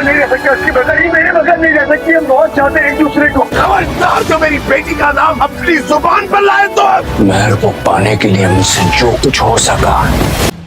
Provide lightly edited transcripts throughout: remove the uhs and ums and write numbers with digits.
नहीं रह सकते, उसके बगैर ही मेरे बगैर नहीं रह सकती। हम बहुत चाहते हैं एक दूसरे को। खबरदार जो मेरी बेटी का नाम अपनी जुबान पर लाए तो मेहर को पाने के लिए मुझसे जो कुछ हो सका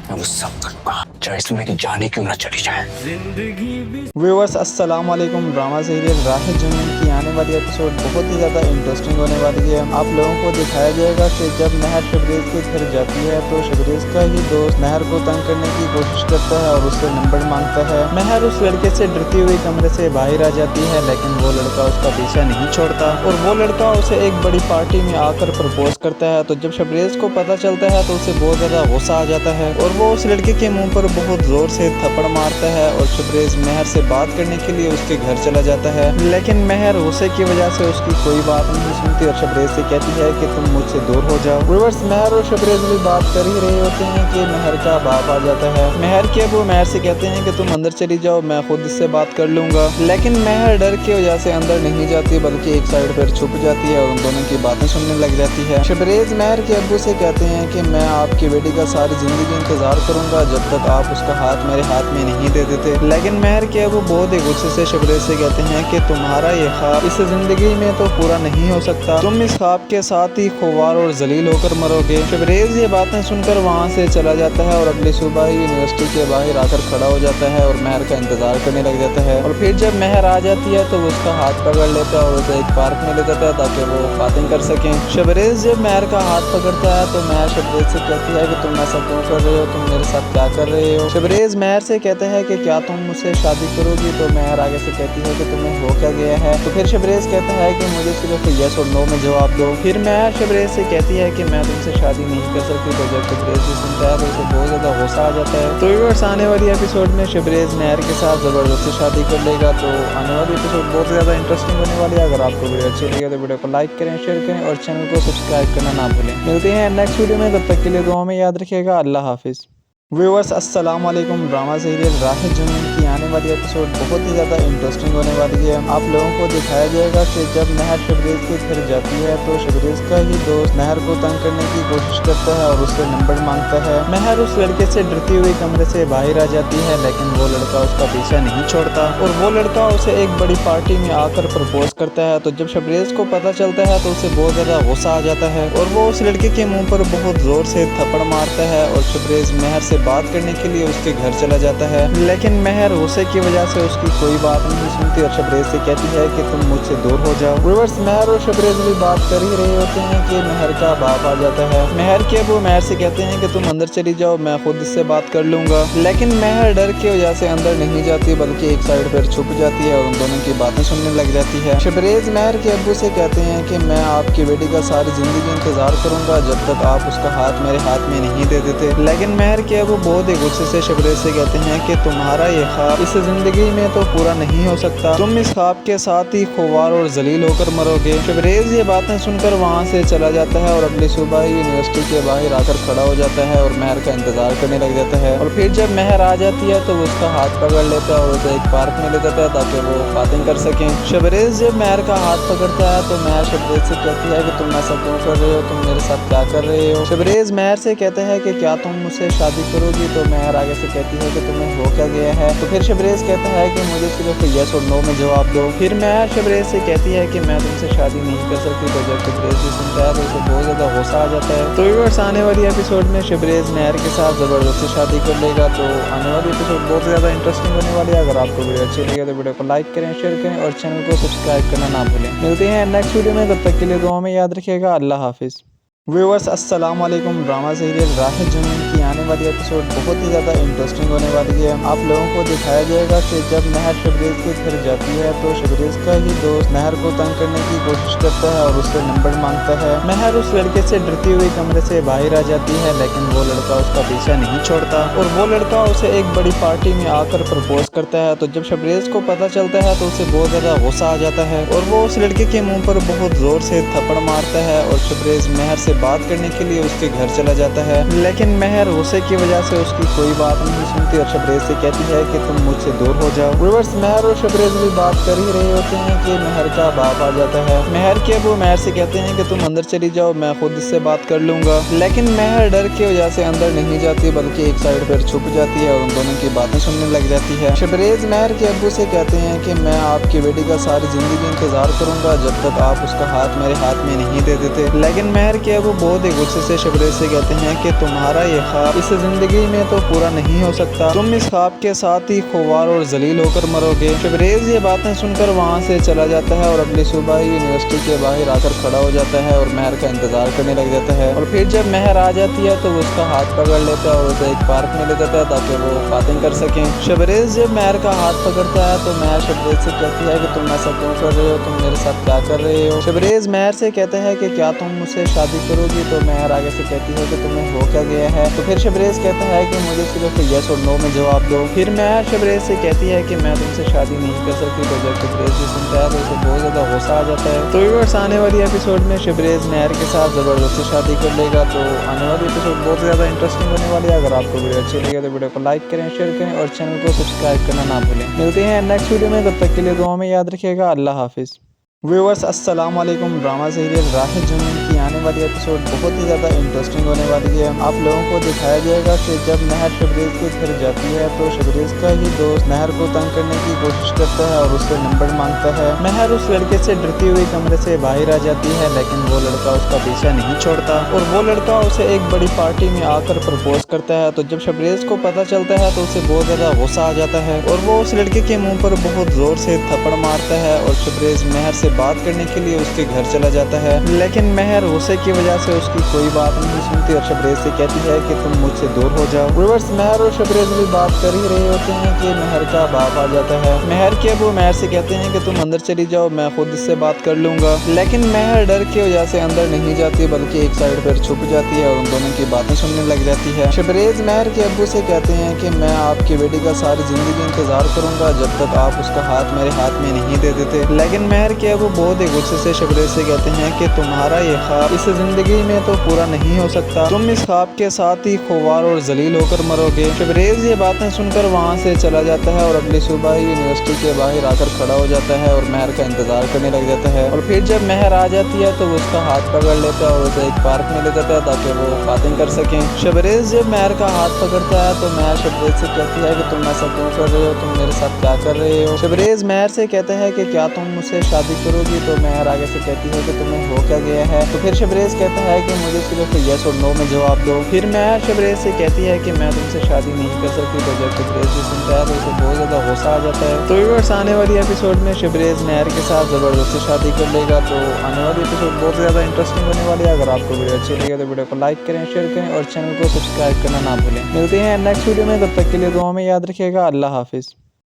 मैं वो सब करूँगा, चाहे इसमें की जाने क्यों ना चली जाए। व्यूअर्स अस्सलाम वालेकुम। ड्रामा सीरियल राह जुनून की आने वाली एपिसोड बहुत ही ज़्यादा इंटरेस्टिंग होने वाली है। आप लोगों को दिखाया जाएगा कि जब महर शबरेज के घर जाती है तो शबरेज का ही दोस्त महर को तंग करने की कोशिश करता है और उससे नंबर मांगता है। महर उस लड़के से डरती हुई कमरे से बाहर आ जाती है, लेकिन वो लड़का उसका पीछा नहीं छोड़ता और वो लड़का उसे एक बड़ी पार्टी में आकर प्रपोज करता है। तो जब शबरेज को पता चलता है तो उसे बहुत ज़्यादा गुस्सा आ जाता है और वो उस लड़के के मुंह पर बहुत जोर से थप्पड़ मारता है और शबरेज महर से बात करने के लिए उसके घर चला जाता है, लेकिन महर गुस्से की वजह से उसकी कोई बात नहीं सुनती और शबरेज से कहती है कि तुम मुझसे दूर हो जाओ। व्यूअर्स महर और शबरेज भी बात कर ही रहे होते हैं कि महर का बाप आ जाता है। महर के अबू महर से कहते हैं कि तुम अंदर चली जाओ, मैं खुद इससे बात कर लूंगा, लेकिन महर डर की वजह से अंदर नहीं जाती बल्कि एक साइड पर छुप जाती है और उन दोनों की बातें सुनने लग जाती है। शबरेज महर के अब्बू से कहते हैं कि मैं आपकी बेटी का सारी जिंदगी इंतजार करूंगा जब तक आप उसका हाथ मेरे हाथ में नहीं दे देते, लेकिन महर के अबू बहुत ही गुस्से से शबरेज से कहते हैं कि तुम्हारा ये ख्वाब इस जिंदगी में तो पूरा नहीं हो सकता, तुम इस ख्वाब के साथ ही खुवार और जलील होकर मरोगे। शबरेज ये बातें सुनकर वहाँ से चला जाता है और अगली सुबह ही यूनिवर्सिटी के बाहर आकर खड़ा हो जाता है और महर का इंतजार करने लग जाता है। और फिर जब महर आ जाती है तो वो उसका हाथ पकड़ लेता है और उसे एक पार्क में ले जाता है ताकि वो बातें कर सकें। शबरेज जब महर का हाथ पकड़ता है तो महर शबरेज से कहती है कि तुम ऐसा क्यों कर रहे हो, तुम मेरे साथ क्या कर रहे हो। शबरेज महर से कहते हैं कि क्या तुम मुझसे शादी करोगी, तो महर आगे से कहती है कि तुम्हें हो क्या गया है। तो फिर शबरेज कहता है कि मुझे सिर्फ यस और नो में जवाब दो। फिर महर शबरेज से कहती है कि मैं तुमसे शादी नहीं कर सकती। तो जब शबरेज भी सुनता है तो उसे बहुत ज़्यादा गुस्सा आ जाता है। तो व्यूअर्स आने वाली एपिसोड में शबरेज महर के साथ ज़बरदस्ती शादी कर लेगा। तो आने वाली एपिसोड बहुत ज़्यादा इंटरेस्टिंग होने वाली है। अगर आपको वीडियो अच्छी लगी तो वीडियो को लाइक करें, शेयर करें और चैनल को सब्सक्राइब करना ना भूलें। मिलते हैं नेक्स्ट वीडियो में, तब तक के लिए दुआ में याद रखिएगा। अल्लाह हाफिज़। व्यूअर्स अस्सलाम वालेकुम। ड्रामा सीरियल राह जुनून की आने वाली एपिसोड बहुत ही ज़्यादा इंटरेस्टिंग होने वाली है। आप लोगों को दिखाया जाएगा कि जब महर शबरेज के घर जाती है तो शबरेज का ही दोस्त महर को तंग करने की कोशिश करता है और उससे नंबर मांगता है। महर उस लड़के से डरती हुई कमरे से बाहर आ जाती है, लेकिन वो लड़का उसका पीछा नहीं छोड़ता और वो लड़का उसे एक बड़ी पार्टी में आकर प्रपोज करता है। तो जब शबरेज को पता चलता है तो उसे बहुत ज़्यादा गुस्सा आ जाता है और वो उस लड़के के मुँह पर बहुत ज़ोर से थप्पड़ मारता है और शबरेज महर से बात करने के लिए उसके घर चला जाता है, लेकिन महर गुस्से की वजह से उसकी कोई बात नहीं सुनती और शबरेज से कहती है कि तुम मुझसे दूर हो जाओ। व्यूअर्स महर और शबरेज भी बात कर ही रहे होते हैं कि महर का बाप आ जाता है। महर के अबू महर से कहते हैं कि तुम अंदर चली जाओ, मैं खुद इससे बात कर लूंगा, लेकिन महर डर की वजह से अंदर नहीं जाती बल्कि एक साइड पर छुप जाती है और उन दोनों की बातें सुनने लग जाती है। शबरेज महर के अब्बू से कहते हैं कि मैं आपकी बेटी का सारी जिंदगी इंतजार करूंगा जब तक आप उसका हाथ मेरे हाथ में नहीं दे देते, लेकिन महर के अबू बहुत गुस्से से शबरेज से कहते हैं कि तुम्हारा ये ख्वाब इस जिंदगी में तो पूरा नहीं हो सकता, तुम इस ख्वाब के साथ ही खुवार और जलील होकर मरोगे। शबरेज ये बातें सुनकर वहाँ से चला जाता है और अगली सुबह ही यूनिवर्सिटी के बाहर आकर खड़ा हो जाता है और महर का इंतजार करने लग जाता है। और फिर जब महर आ जाती है तो वो उसका हाथ पकड़ लेता है और उसे एक पार्क में ले जाता है ताकि वो बातें कर सकें। शबरेज जब महर का हाथ पकड़ता है तो महर शबरेज से कहती है कि तुम ऐसा क्यों कर रहे हो, तुम मेरे साथ क्या कर रहे हो। शबरेज महर से कहते हैं कि क्या तुम मुझसे शादी करोगी, तो महर आगे से कहती है कि तुम्हें हो क्या गया है। तो फिर शबरेज कहता है कि मुझे सिर्फ यस और नो में जवाब दो। फिर महर शबरेज से कहती है कि मैं तुमसे शादी नहीं कर सकती। तो जब शबरेज भी सुनता है तो उसे बहुत ज़्यादा गुस्सा आ जाता है। तो व्यूअर्स आने वाली एपिसोड में शबरेज महर के साथ ज़बरदस्ती शादी कर लेगा। तो आने वाली एपिसोड बहुत ज़्यादा इंटरेस्टिंग होने वाली है। अगर आपको वीडियो अच्छी लगी तो वीडियो को लाइक करें, शेयर करें और चैनल को सब्सक्राइब करना ना भूलें। मिलते हैं नेक्स्ट वीडियो में, तब तक के लिए दुआ में याद रखिएगा। अल्लाह हाफिज़। व्यूअर्स अस्सलाम वालेकुम। ड्रामा सीरियल राह जुनून की आने वाली एपिसोड बहुत ही ज़्यादा इंटरेस्टिंग होने वाली है। आप लोगों को दिखाया जाएगा कि जब महर शबरेज के घर जाती है तो शबरेज का ही दोस्त महर को तंग करने की कोशिश करता है और उससे नंबर मांगता है। महर उस लड़के से डरती हुई कमरे से बाहर आ जाती है, लेकिन वो लड़का उसका पीछा नहीं छोड़ता और वो लड़का उसे एक बड़ी पार्टी में आकर प्रपोज करता है। तो जब शबरेज को पता चलता है तो उसे बहुत ज़्यादा गुस्सा आ जाता है और वो उस लड़के के मुँह पर बहुत ज़ोर से थप्पड़ मारता है और शबरेज महर से बात करने के लिए उसके घर चला जाता है, लेकिन महर गुस्से गुस्से की वजह से उसकी कोई बात नहीं सुनती और शबरेज से कहती है कि तुम मुझसे दूर हो जाओ। व्यूअर्स, महर और शबरेज भी बात कर ही रहे होते हैं कि महर का बाप आ जाता है। महर के अबू महर से कहते हैं कि तुम अंदर चली जाओ, मैं खुद इससे बात कर लूंगा। लेकिन महर डर की वजह से अंदर नहीं जाती बल्कि एक साइड पर छुप जाती है और उन दोनों की बातें सुनने लग जाती है। शबरेज महर के अब्बू से कहते हैं कि मैं आपकी बेटी का सारी जिंदगी इंतजार करूंगा जब तक आप उसका हाथ मेरे हाथ में नहीं दे देते। लेकिन महर के अब्बू बहुत ही गुस्से से शबरेज से कहते हैं कि तुम्हारा ये ख्वाब इस जिंदगी में तो पूरा नहीं हो सकता, तुम इस ख्वाब के साथ ही खुवार और जलील होकर मरोगे। शबरेज ये बातें सुनकर वहाँ से चला जाता है और अगली सुबह ही यूनिवर्सिटी के बाहर आकर खड़ा हो जाता है और महर का इंतजार करने लग जाता है। और फिर जब महर आ जाती है तो वो उसका हाथ पकड़ लेता है और उसे एक पार्क में ले जाता है ताकि वो बातें कर सकें। शबरेज जब महर का हाथ पकड़ता है तो महर शबरेज से कहती है कि तुम ऐसा क्यों कर रहे हो, तुम मेरे साथ क्या कर रहे हो। शबरेज महर से कहते हैं कि क्या तुम मुझसे शादी करोगी, तो महर आगे से कहती है कि तुम्हें हो क्या गया है। तो फिर शबरेज कहता है कि मुझे सिर्फ यस और नो में जवाब दो। फिर महर शबरेज से कहती है कि मैं तुमसे शादी नहीं कर सकती। तो जब शबरेज भी सुनता है तो उसे बहुत ज़्यादा गुस्सा आ जाता है। तो व्यूअर्स, आने वाली एपिसोड में शबरेज महर के साथ ज़बरदस्ती शादी कर लेगा। तो आने वाली एपिसोड बहुत ज़्यादा इंटरेस्टिंग होने वाली है। अगर आपको वीडियो अच्छी लगे तो वीडियो को लाइक करें, शेयर करें और चैनल को सब्सक्राइब करना ना भूलें। मिलते हैं नेक्स्ट वीडियो में, तब तक के लिए दुआ में याद रखिएगा। अल्लाह हाफिज़। व्यूअर्स, अस्सलाम वालेकुम। ड्रामा सीरियल राह जुनून की आने वाली एपिसोड बहुत ही ज़्यादा इंटरेस्टिंग होने वाली है। आप लोगों को दिखाया जाएगा कि जब महर शबरेज के घर जाती है तो शबरेज का ही दोस्त महर को तंग करने की कोशिश करता है और उससे नंबर मांगता है। महर उस लड़के से डरती हुई कमरे से बाहर आ जाती है, लेकिन वो लड़का उसका पीछा नहीं छोड़ता और वो लड़का उसे एक बड़ी पार्टी में आकर प्रपोज करता है। तो जब शबरेज को पता चलता है तो उसे बहुत ज़्यादा गुस्सा आ जाता है और वो उस लड़के के मुँह पर बहुत ज़ोर से थप्पड़ मारता है और शबरेज महर से बात करने के लिए उसके घर चला जाता है। लेकिन महर गुस्से की वजह से उसकी कोई बात नहीं सुनती और शबरेज से कहती है कि तुम मुझसे दूर हो जाओ। व्यूअर्स, महर और शबरेज भी बात कर ही रहे होते हैं कि महर का बाप आ जाता है। महर के अबू महर से कहते हैं कि तुम अंदर चली जाओ, मैं खुद इससे बात कर लूंगा। लेकिन महर डर की वजह से अंदर नहीं जाती बल्कि एक साइड पर छुप जाती है और उन दोनों की बातें सुनने लग जाती है। शबरेज महर के अब्बू से कहते हैं कि मैं आपकी बेटी का सारी जिंदगी इंतजार करूंगा जब तक आप उसका हाथ मेरे हाथ में नहीं दे देते। लेकिन महर के अब्बू बहुत ही गुस्से से शबरेज से कहते हैं कि तुम्हारा ये ख्वाब इस जिंदगी में तो पूरा नहीं हो सकता, तुम इस ख्वाब के साथ ही खुवार और जलील होकर मरोगे। शबरेज ये बातें सुनकर वहाँ से चला जाता है और अगली सुबह ही यूनिवर्सिटी के बाहर आकर खड़ा हो जाता है और महर का इंतजार करने लग जाता है। और फिर जब महर आ जाती है तो वो उसका हाथ पकड़ लेता है और उसे एक पार्क में ले जाता है ताकि वो बातें कर सकें। शबरेज जब महर का हाथ पकड़ता है तो महर शबरेज से कहती है कि तुम ऐसा क्यों कर रहे हो, तुम मेरे साथ क्या कर रहे हो। शबरेज महर से कहते हैं कि क्या तुम मुझसे शादी करोगी, तो महर आगे से कहती है कि तुम्हें हो क्या गया है। तो फिर शबरेज कहता है कि मुझे सिर्फ यस और नो में जवाब दो। फिर महर शबरेज से कहती है कि मैं तुमसे शादी नहीं कर सकती। तो जब शबरेज भी सुनता है तो उसे बहुत ज़्यादा गुस्सा आ जाता है। तो व्यूअर्स, आने वाली एपिसोड में शबरेज महर के साथ ज़बरदस्ती शादी कर लेगा। तो आने वाली एपिसोड बहुत ज़्यादा इंटरेस्टिंग होने वाली है। अगर आपको वीडियो अच्छी लगे तो वीडियो को लाइक करें, शेयर करें और चैनल को सब्सक्राइब करना ना भूलें। मिलते हैं नेक्स्ट वीडियो में, तब तक के लिए दुआ में याद रखिएगा। अल्लाह हाफिज़।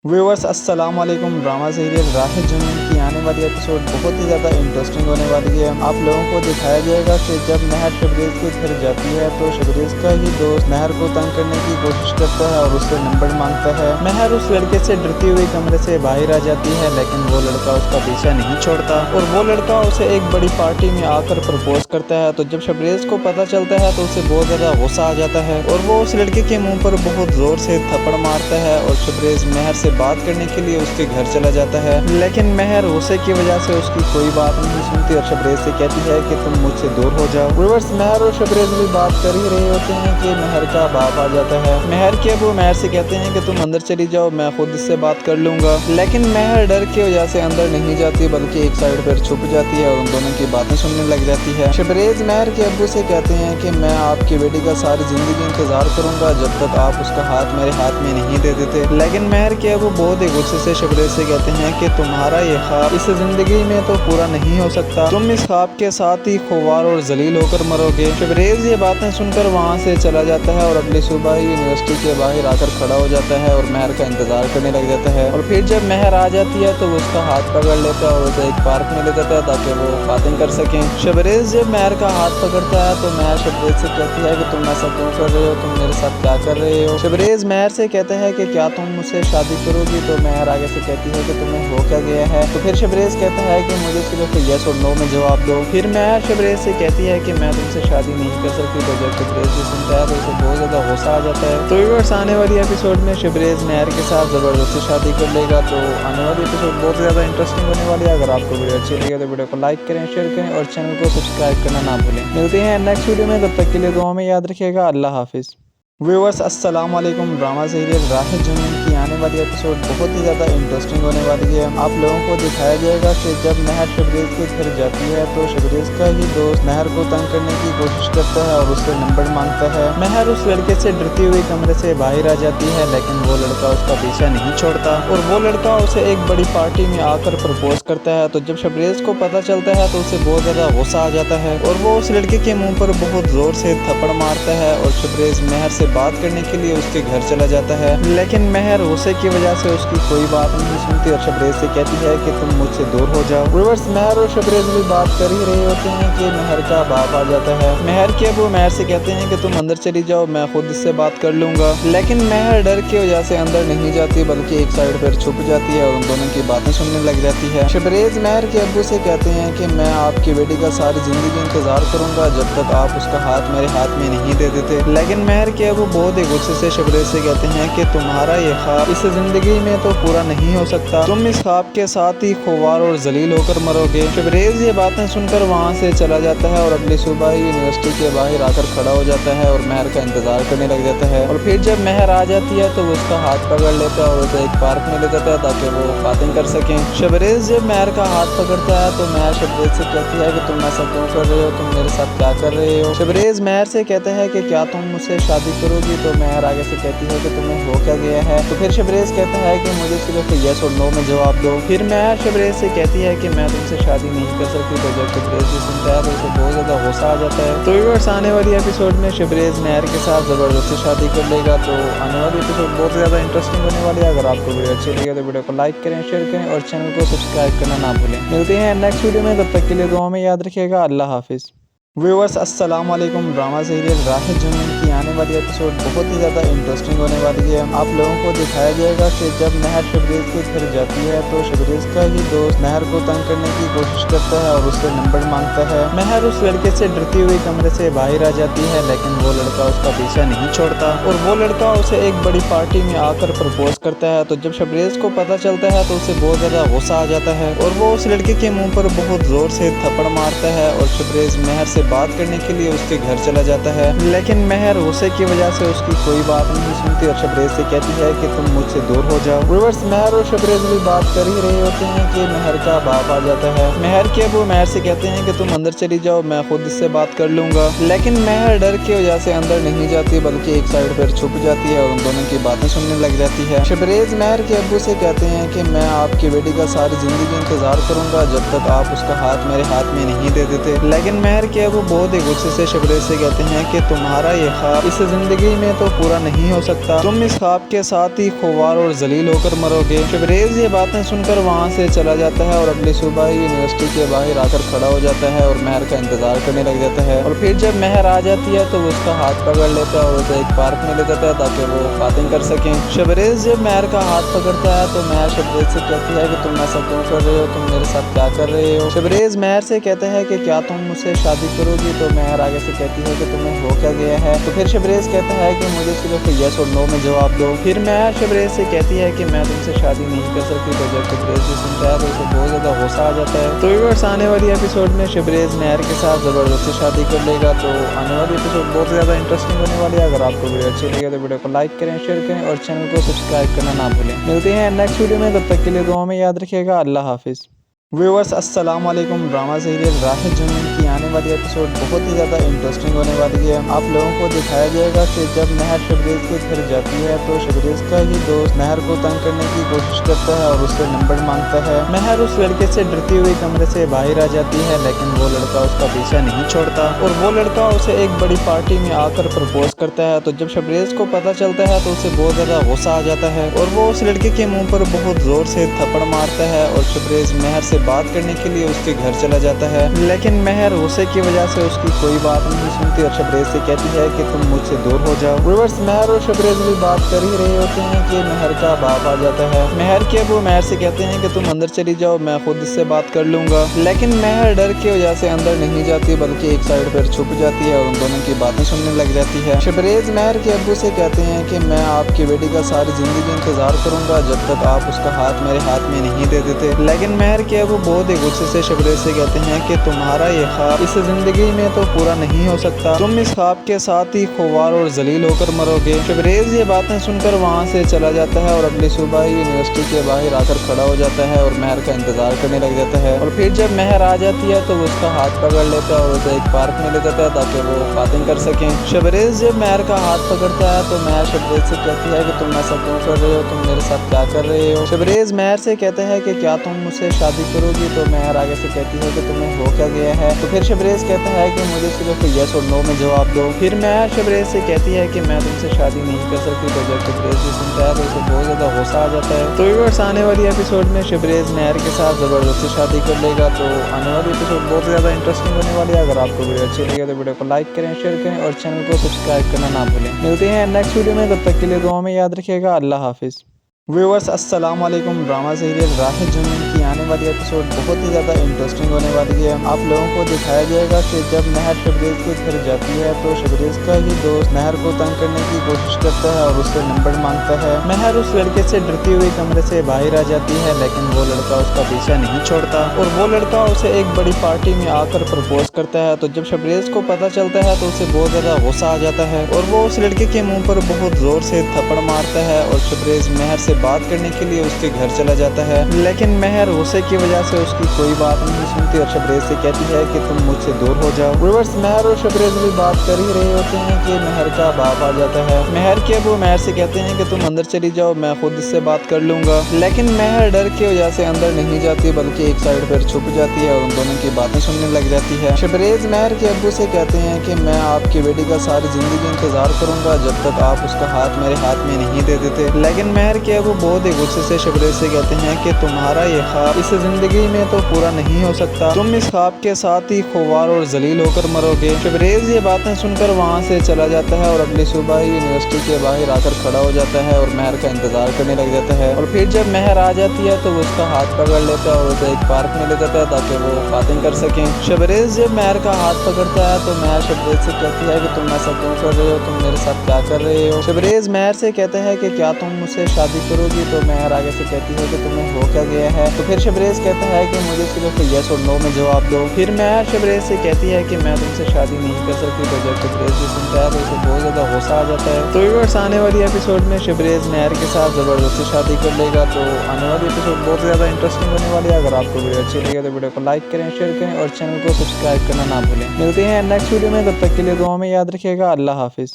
व्यूअर्स, अस्सलाम वालेकुम। ड्रामा सीरियल राह जुनून की आने वाली एपिसोड बहुत ही ज़्यादा इंटरेस्टिंग होने वाली है। आप लोगों को दिखाया जाएगा कि जब महर शबरेज के घर जाती है तो शबरेज का ही दोस्त महर को तंग करने की कोशिश करता है और उससे नंबर मांगता है। महर उस लड़के से डरती हुई कमरे से बाहर आ जाती है, लेकिन वो लड़का उसका पीछा नहीं छोड़ता और वो लड़का उसे एक बड़ी पार्टी में आकर प्रपोज करता है। तो जब शबरेज को पता चलता है तो उसे बहुत ज़्यादा गुस्सा आ जाता है और वो उस लड़के के मुँह पर बहुत ज़ोर से थप्पड़ मारता है और शबरेज महर से बात करने के लिए उसके घर चला जाता है। लेकिन महर गुस्से की वजह से उसकी कोई बात नहीं सुनती और शबरेज से कहती है कि तुम मुझसे दूर हो जाओ। व्यूअर्स, महर और शबरेज भी बात कर ही रहे होते हैं कि महर का बाप आ जाता है। महर के अबू महर से कहते हैं कि तुम अंदर चली जाओ, मैं खुद इससे बात कर लूंगा। लेकिन महर डर की वजह से अंदर नहीं जाती बल्कि एक साइड पर छुप जाती है और उन दोनों की बातें सुनने लग जाती है। शबरेज महर के अब्बू से कहते हैं कि मैं आपकी बेटी का सारी जिंदगी इंतजार करूंगा जब तक आप उसका हाथ मेरे हाथ में नहीं दे देते। लेकिन महर के अबू बहुत गुस्से से शबरेज से कहते हैं कि तुम्हारा ये ख्वाब इस जिंदगी में तो पूरा नहीं हो सकता, तुम इस ख्वाब के साथ ही खुवार और जलील होकर मरोगे। शबरेज ये बातें सुनकर वहाँ से चला जाता है और अगली सुबह ही यूनिवर्सिटी के बाहर आकर खड़ा हो जाता है और महर का इंतजार करने लग जाता है। और फिर जब महर आ जाती है तो वो उसका हाथ पकड़ लेता है और उसे एक पार्क में ले जाता है ताकि वो बातें कर सकें। शबरेज जब महर का हाथ पकड़ता है तो महर शबरेज से कहती है कि तुम ऐसा क्यों कर रहे हो, तुम मेरे साथ क्या कर रहे हो। शबरेज महर से कहते हैं कि क्या तुम मुझसे शादी करोगी, तो महर आगे से कहती है कि तुम्हें हो क्या गया है। तो फिर फिर शबरेज कहता है कि मुझे सिर्फ यस और नो में जवाब दो। फिर महर शबरेज से कहती है कि मैं तुमसे शादी नहीं कर सकती। तो जब शबरेज भी सुनता है तो उसे बहुत ज़्यादा गुस्सा आ जाता है। तो व्यूअर्स आने वाली एपिसोड में शबरेज महर के साथ ज़बरदस्ती शादी कर लेगा। तो आने वाली एपिसोड बहुत ज़्यादा इंटरेस्टिंग होने वाली है। अगर आपको वीडियो अच्छी लगे तो वीडियो को लाइक करें, शेयर करें और चैनल को सब्सक्राइब करना ना भूलें। मिलते हैं नेक्स्ट वीडियो में, तब तक के लिए दुआ में याद रखिएगा। अल्लाह हाफिज़। व्यूअर्स अस्सलाम वालेकुम। ड्रामा सीरियल राह जुनून की आने वाली एपिसोड बहुत ही ज़्यादा इंटरेस्टिंग होने वाली है। आप लोगों को दिखाया जाएगा कि जब महर शबरेज के घर जाती है तो शबरेज का ही दोस्त महर को तंग करने की कोशिश करता है और उससे नंबर मांगता है। महर उस लड़के से डरती हुई कमरे से बाहर आ जाती है, लेकिन वो लड़का उसका पीछा नहीं छोड़ता और वो लड़का उसे एक बड़ी पार्टी में आकर प्रपोज करता है। तो जब शबरेज को पता चलता है तो उसे बहुत ज़्यादा गुस्सा आ जाता है और वो उस लड़के के मुँह पर बहुत ज़ोर से थप्पड़ मारता है और शबरेज महर से बात करने के लिए उसके घर चला जाता है। लेकिन महर गुस्से की वजह से उसकी कोई बात नहीं सुनती और शबरेज से कहती है कि तुम मुझसे दूर हो जाओ। व्यूअर्स महर और शबरेज भी बात कर ही रहे होते हैं कि महर का बाप आ जाता है। महर के अबू महर से कहते हैं कि तुम अंदर चली जाओ, मैं खुद इससे बात कर लूंगा। लेकिन महर डर की वजह से अंदर नहीं जाती बल्कि एक साइड पर छुप जाती है और उन दोनों की बातें सुनने लग जाती है। शबरेज महर के अब्बू से कहते हैं कि मैं आपकी बेटी का सारी जिंदगी इंतजार करूंगा जब तक आप उसका हाथ मेरे हाथ में नहीं दे देते। लेकिन महर के अब्बू बहुत ही गुस्से से शबरेज से कहते हैं कि तुम्हारा ये ख्वाब इस जिंदगी में तो पूरा नहीं हो सकता, तुम इस ख्वाब के साथ ही खुवार और जलील होकर मरोगे। शबरेज ये बातें सुनकर वहाँ से चला जाता है और अगली सुबह ही यूनिवर्सिटी के बाहर आकर खड़ा हो जाता है और महर का इंतजार करने लग जाता है। और फिर जब महर आ जाती है तो वो उसका हाथ पकड़ लेता है और उसे एक पार्क में ले जाता है ताकि वो बातें कर सकें। शबरेज जब महर का हाथ पकड़ता है तो महर शबरेज से कहती है कि तुम ऐसा क्यों कर रहे हो, तुम मेरे साथ क्या कर रहे हो। शबरेज महर से कहते हैं कि क्या तुम मुझसे शादी करोगी। तो महर आगे से कहती है कि तुम्हें हो क्या गया है। तो फिर शबरेज कहता है कि मुझे सिर्फ यस और नो में जवाब दो। फिर महर शबरेज से कहती है कि मैं तुमसे शादी नहीं कर सकती। तो जब शबरेज भी सुनता है तो उसे बहुत ज़्यादा गुस्सा आ जाता है। तो व्यूअर्स आने वाली एपिसोड में शबरेज महर के साथ ज़बरदस्ती शादी कर लेगा। तो आने वाली एपिसोड बहुत ज़्यादा इंटरेस्टिंग होने वाली है। अगर आपको वीडियो अच्छी लगे तो वीडियो को लाइक करें, शेयर करें और चैनल को सब्सक्राइब करना ना भूलें। मिलते हैं नेक्स्ट वीडियो में, तब तक के लिए दुआ में याद रखिएगा। अल्लाह हाफिज़। व्यूअर्स अस्सलाम वालेकुम। ड्रामा सीरियल राह जुनून की आने वाली एपिसोड बहुत ही ज़्यादा इंटरेस्टिंग होने वाली है। आप लोगों को दिखाया जाएगा कि जब महर शबरेज के घर जाती है तो शबरेज का ही दोस्त महर को तंग करने की कोशिश करता है और उससे नंबर मांगता है। महर उस लड़के से डरती हुई कमरे से बाहर आ जाती है, लेकिन वो लड़का उसका पीछा नहीं छोड़ता और वो लड़का उसे एक बड़ी पार्टी में आकर प्रपोज करता है। तो जब शबरेज को पता चलता है तो उसे बहुत ज़्यादा गुस्सा आ जाता है और वो उस लड़के के मुँह पर बहुत ज़ोर से थप्पड़ मारता है और शबरेज महर से बात करने के लिए उसके घर चला जाता है। लेकिन महर गुस्से की वजह से उसकी कोई बात नहीं सुनती और शबरेज से कहती है कि तुम मुझसे दूर हो जाओ। व्यूअर्स महर और शबरेज भी बात कर ही रहे होते हैं कि महर का बाप आ जाता है। महर के अबू महर से कहते हैं कि तुम अंदर चली जाओ, मैं खुद इससे बात कर लूंगा। लेकिन महर डर की वजह से अंदर नहीं जाती बल्कि एक साइड पर छुप जाती है और उन दोनों की बातें सुनने लग जाती है। शबरेज महर के अब्बू से कहते हैं कि मैं आपकी बेटी का सारी जिंदगी इंतजार करूंगा जब तक आप उसका हाथ मेरे हाथ में नहीं दे देते। लेकिन महर के अब्बू बहुत ही गुस्से से शबरेज से कहते हैं कि तुम्हारा ये ख्वाब इस जिंदगी में तो पूरा नहीं हो सकता, तुम इस ख्वाब के साथ ही खुवार और जलील होकर मरोगे। शबरेज ये बातें सुनकर वहाँ से चला जाता है और अगली सुबह ही यूनिवर्सिटी के बाहर आकर खड़ा हो जाता है और महर का इंतजार करने लग जाता है। और फिर जब महर आ जाती है तो वो उसका हाथ पकड़ लेता है और उसे एक पार्क में ले जाता है ताकि वो बातें कर सकें। शबरेज जब महर का हाथ पकड़ता है तो महर शबरेज से कहती है कि तुम ऐसा क्यों कर रहे हो, तुम मेरे साथ क्या कर रहे हो। शबरेज महर से कहते हैं कि क्या तुम मुझसे शादी करोगी। तो महर आगे से कहती है कि तुम्हें हो क्या गया है। तो फिर शबरेज कहता है कि मुझे सिर्फ यस और नो में जवाब दो। फिर महर शबरेज से कहती है कि मैं तुमसे शादी नहीं कर सकती। तो जब शबरेज भी सुनता है तो उसे बहुत ज़्यादा गुस्सा आ जाता है। तो व्यूअर्स आने वाली एपिसोड में शबरेज महर के साथ ज़बरदस्ती शादी कर लेगा। तो आने वाली एपिसोड बहुत ज़्यादा इंटरेस्टिंग होने वाली है। अगर आपको वीडियो अच्छी लगे तो वीडियो को लाइक करें, शेयर करें और चैनल को सब्सक्राइब करना ना भूलें। मिलते हैं नेक्स्ट वीडियो में, तब तक के लिए दुआ में याद रखिएगा। अल्लाह हाफिज़। व्यूअर्स अस्सलाम वालेकुम। ड्रामा सीरियल राह जुनून की आने वाली एपिसोड बहुत ही ज़्यादा इंटरेस्टिंग होने वाली है। आप लोगों को दिखाया जाएगा कि जब महर शबरेज के घर जाती है तो शबरेज का ही दोस्त महर को तंग करने की कोशिश करता है और उससे नंबर मांगता है। महर उस लड़के से डरती हुई कमरे से बाहर आ जाती है, लेकिन वो लड़का उसका पीछा नहीं छोड़ता और वो लड़का उसे एक बड़ी पार्टी में आकर प्रपोज करता है। तो जब शबरेज को पता चलता है तो उसे बहुत ज़्यादा गुस्सा आ जाता है और वो उस लड़के के मुँह पर बहुत ज़ोर से थप्पड़ मारता है और शबरेज महर से बात करने के लिए उसके घर चला जाता है। लेकिन महर गुस्से गुस्से की वजह से उसकी कोई बात नहीं सुनती और शबरेज से कहती है कि तुम मुझसे दूर हो जाओ। व्यूअर्स, महर और शबरेज भी बात कर ही रहे होते हैं कि महर का बाप आ जाता है। महर के अबू महर से कहते हैं कि तुम अंदर चली जाओ, मैं खुद इससे बात कर लूंगा। लेकिन महर डर की वजह से अंदर नहीं जाती बल्कि एक साइड पर छुप जाती है और उन दोनों की बातें सुनने लग जाती है। शबरेज महर के अब्बू से कहते हैं कि मैं आपकी बेटी का सारी जिंदगी इंतजार करूंगा जब तक आप उसका हाथ मेरे हाथ में नहीं दे देते। लेकिन महर के अब्बू बहुत ही गुस्से से शबरेज से कहते हैं कि तुम्हारा ये ख्वाब इस जिंदगी में तो पूरा नहीं हो सकता, तुम इस ख्वाब के साथ ही खुवार और जलील होकर मरोगे। शबरेज ये बातें सुनकर वहाँ से चला जाता है और अगली सुबह ही यूनिवर्सिटी के बाहर आकर खड़ा हो जाता है और महर का इंतजार करने लग जाता है। और फिर जब महर आ जाती है तो वो उसका हाथ पकड़ लेता है और उसे एक पार्क में ले जाता है ताकि वो बातें कर सकें। शबरेज जब महर का हाथ पकड़ता है तो महर शबरेज से कहती है कि तुम ऐसा क्यों कर रहे हो, तुम मेरे साथ क्या कर रहे हो। शबरेज महर से कहते हैं कि क्या तुम मुझसे शादी करोगी, तो महर आगे से कहती है कि तुम्हें हो क्या गया है। तो फिर शबरेज कहता है कि मुझे सिर्फ यस और नो में जवाब दो। फिर महर शबरेज से कहती है कि मैं तुमसे शादी नहीं कर सकती। तो जब शबरेज भी सुनता है तो उसे बहुत ज़्यादा गुस्सा आ जाता है। तो व्यूअर्स, आने वाली एपिसोड में शबरेज महर के साथ ज़बरदस्ती शादी कर लेगा। तो आने वाली एपिसोड बहुत ज़्यादा इंटरेस्टिंग होने वाली है। अगर आपको वीडियो अच्छी लगे तो वीडियो को लाइक करें, शेयर करें और चैनल को सब्सक्राइब करना ना भूलें। मिलते हैं नेक्स्ट वीडियो में, तब तक के लिए दुआ में याद रखिएगा। अल्लाह हाफिज़। व्यूअर्स, अस्सलाम वालेकुम। ड्रामा सीरियल राह जुनून की आने वाली एपिसोड बहुत ही ज़्यादा इंटरेस्टिंग होने वाली है। आप लोगों को दिखाया जाएगा कि जब महर शबरेज के घर जाती है तो शबरेज का ही दोस्त महर को तंग करने की कोशिश करता है और उससे नंबर मांगता है। महर उस लड़के से डरती हुई कमरे से बाहर आ जाती है, लेकिन वो लड़का उसका पीछा नहीं छोड़ता और वो लड़का उसे एक बड़ी पार्टी में आकर प्रपोज करता है। तो जब शबरेज को पता चलता है तो उसे बहुत ज़्यादा गुस्सा आ जाता है और वो उस लड़के के मुँह पर बहुत ज़ोर से थप्पड़ मारता है और शबरेज महर से बात करने के लिए उसके घर चला जाता है। लेकिन महर गुस्से की वजह से उसकी कोई बात नहीं सुनती और शबरेज से कहती है कि तुम मुझसे दूर हो जाओ। व्यूअर्स, महर और शबरेज भी बात कर ही रहे होते हैं कि महर का बाप आ जाता है। महर के अबू महर से कहते हैं कि तुम अंदर चली जाओ, मैं खुद इससे बात कर लूंगा। लेकिन महर डर की वजह से अंदर नहीं जाती बल्कि एक साइड पर छुप जाती है और उन दोनों की बातें सुनने लग जाती है। शबरेज महर के अब्बू से कहते हैं कि मैं आपकी बेटी का सारी जिंदगी इंतजार करूंगा जब तक आप उसका हाथ मेरे हाथ में नहीं दे देते। लेकिन महर के अबू बहुत ही गुस्से से शबरेज से कहते हैं कि तुम्हारा ये ख्वाब इस जिंदगी में तो पूरा नहीं हो सकता, तुम इस ख्वाब के साथ ही खुवार और जलील होकर मरोगे। शबरेज ये बातें सुनकर वहाँ से चला जाता है और अगली सुबह ही यूनिवर्सिटी के बाहर आकर खड़ा हो जाता है और महर का इंतजार करने लग जाता है। और फिर जब महर आ जाती है तो वो उसका हाथ पकड़ लेता है और उसे एक पार्क में ले जाता है ताकि वो बातें कर सकें। शबरेज जब महर का हाथ पकड़ता है तो महर शबरेज से कहती है कि तुम ऐसा क्यों कर रहे हो, तुम मेरे साथ क्या कर रहे हो। शबरेज महर से कहते हैं कि क्या तुम मुझसे शादी करोगी, तो महर आगे से कहती है कि तुम्हें हो क्या गया है। तो फिर शबरेज कहता है कि मुझे सिर्फ यस और नो में जवाब दो। फिर महर शबरेज से कहती है कि मैं तुमसे शादी नहीं कर सकती। तो जब शबरेज भी सुनता है तो उसे बहुत ज़्यादा गुस्सा आ जाता है। तो व्यूअर्स, आने वाली एपिसोड में शबरेज महर के साथ ज़बरदस्ती शादी कर लेगा। तो आने वाली एपिसोड बहुत ज़्यादा इंटरेस्टिंग होने वाली है। अगर आपको वीडियो अच्छी लगे तो वीडियो को लाइक करें, शेयर करें और चैनल को सब्सक्राइब करना ना भूलें। मिलते हैं नेक्स्ट वीडियो में, तब तक के लिए दुआ में याद रखिएगा। अल्लाह हाफिज़।